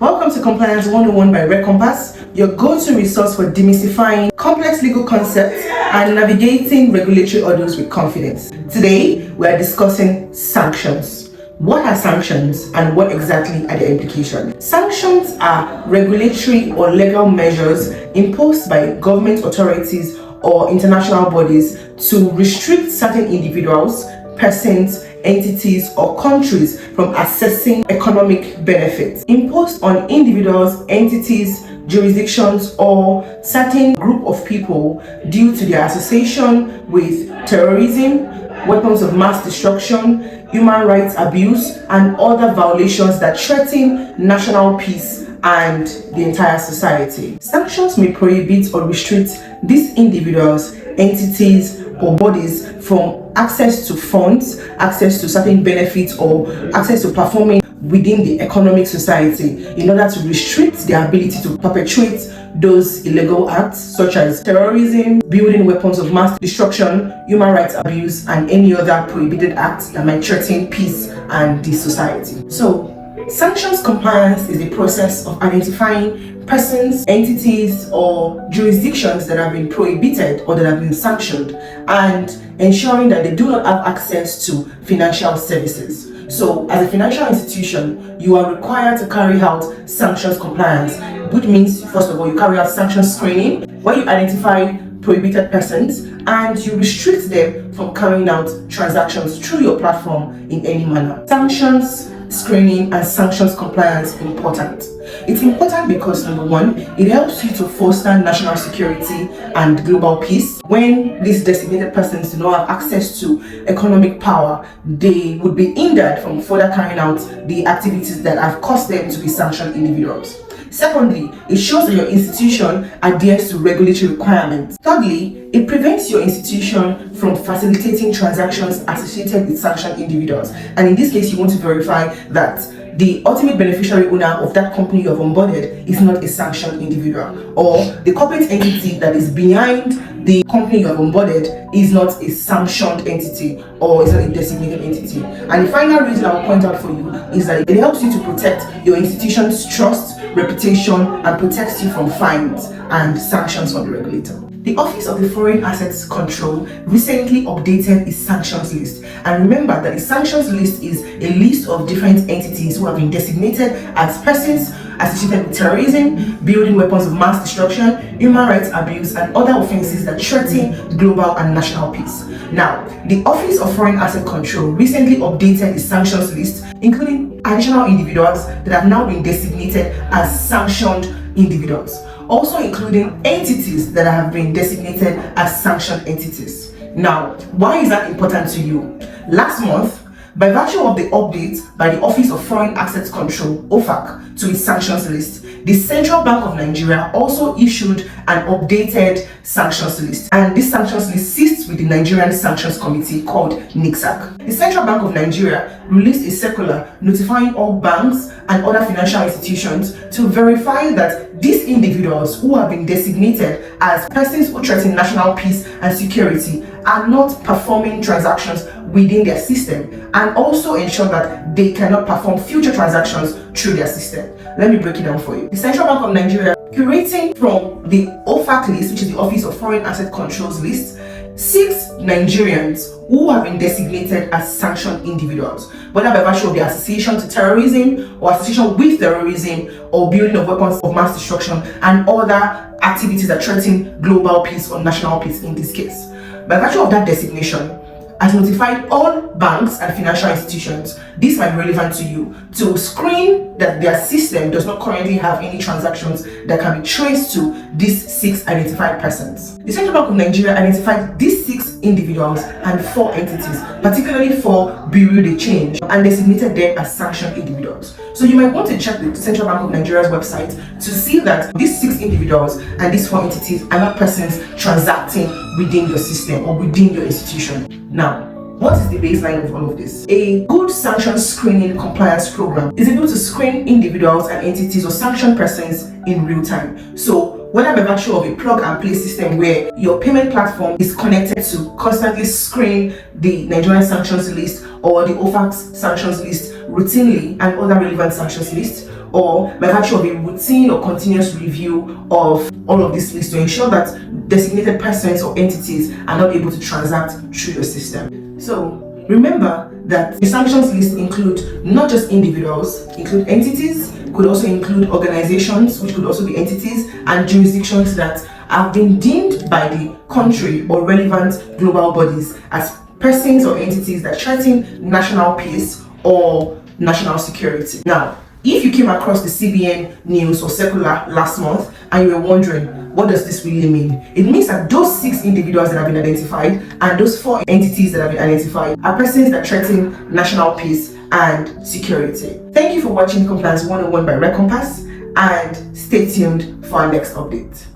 Welcome to Compliance 101 by Regcompass, your go-to resource for demystifying complex legal concepts and navigating regulatory orders with confidence. Today, we are discussing sanctions. What are sanctions and what exactly are their implications? Sanctions are regulatory or legal measures imposed by government authorities or international bodies to restrict certain individuals, persons, entities or countries from accessing economic benefits imposed on individuals, entities, jurisdictions or certain group of people due to their association with terrorism, weapons of mass destruction, human rights abuse and other violations that threaten national peace and the entire society. Sanctions may prohibit or restrict these individuals, entities or bodies from access to funds, access to certain benefits or access to performing within the economic society in order to restrict their ability to perpetrate those illegal acts such as terrorism, building weapons of mass destruction, human rights abuse and any other prohibited acts that might threaten peace and the society. So, sanctions compliance is the process of identifying persons, entities, or jurisdictions that have been prohibited or that have been sanctioned and ensuring that they do not have access to financial services. So, as a financial institution, you are required to carry out sanctions compliance, which means, first of all, you carry out sanctions screening, where you identify prohibited persons and you restrict them from carrying out transactions through your platform in any manner. Sanctions screening and sanctions compliance important. It's important because number one, it helps you to foster national security and global peace. When these designated persons do not have access to economic power, they would be hindered from further carrying out the activities that have caused them to be sanctioned individuals. Secondly, it shows that your institution adheres to regulatory requirements. Thirdly, it prevents your institution from facilitating transactions associated with sanctioned individuals. And in this case, you want to verify that the ultimate beneficiary owner of that company you have onboarded is not a sanctioned individual, or the corporate entity that is behind the company you have onboarded is not a sanctioned entity or is not a designated entity. And the final reason I will point out for you is that it helps you to protect your institution's trust, reputation, and protects you from fines and sanctions from the regulator. The Office of the Foreign Assets Control recently updated its sanctions list. And remember that the sanctions list is a list of different entities who have been designated as persons associated with terrorism, building weapons of mass destruction, human rights abuse, and other offenses that threaten global and national peace. Now, the Office of Foreign Asset Control recently updated its sanctions list, including additional individuals that have now been designated as sanctioned individuals, also including entities that have been designated as sanctioned entities. Now, why is that important to you? Last month, by virtue of the update by the Office of Foreign Assets Control, OFAC, to its sanctions list, the Central Bank of Nigeria also issued an updated sanctions list. And this sanctions list sits with the Nigerian Sanctions Committee called NICSAC. The Central Bank of Nigeria released a circular notifying all banks and other financial institutions to verify that these individuals who have been designated as persons who threaten national peace and security are not performing transactions within their system, and also ensure that they cannot perform future transactions through their system. Let me break it down for you. The Central Bank of Nigeria, curating from the OFAC list, which is the Office of Foreign Asset Control's list, 6 Nigerians who have been designated as sanctioned individuals, whether by virtue of their association to terrorism or association with terrorism or building of weapons of mass destruction and other activities that threaten global peace or national peace in this case. By virtue of that designation, has notified all banks and financial institutions, this might be relevant to you, to screen that their system does not currently have any transactions that can be traced to these 6 identified persons. The Central Bank of Nigeria identified these 6 individuals and 4 entities, particularly for Bureau de Change, and designated them as sanctioned individuals. So you might want to check the Central Bank of Nigeria's website to see that these 6 individuals and these 4 entities are not persons transacting within your system or within your institution. Now, what is the baseline of all of this? A good sanctions screening compliance program is able to screen individuals and entities or sanctioned persons in real time. So whether by virtue of a plug and play system where your payment platform is connected to constantly screen the Nigerian sanctions list or the OFAC's sanctions list routinely and other relevant sanctions lists, or by virtue of a routine or continuous review of all of this list to ensure that designated persons or entities are not able to transact through your system. So remember that the sanctions list include not just individuals, include entities, could also include organizations, which could also be entities, and jurisdictions that have been deemed by the country or relevant global bodies as persons or entities that threaten national peace or national security. Now, if you came across the CBN news or circular last month and you were wondering, what does this really mean? It means that those 6 individuals that have been identified and those 4 entities that have been identified are persons that threaten national peace and security. Thank you for watching Compliance 101 by Regcompass, and stay tuned for our next update.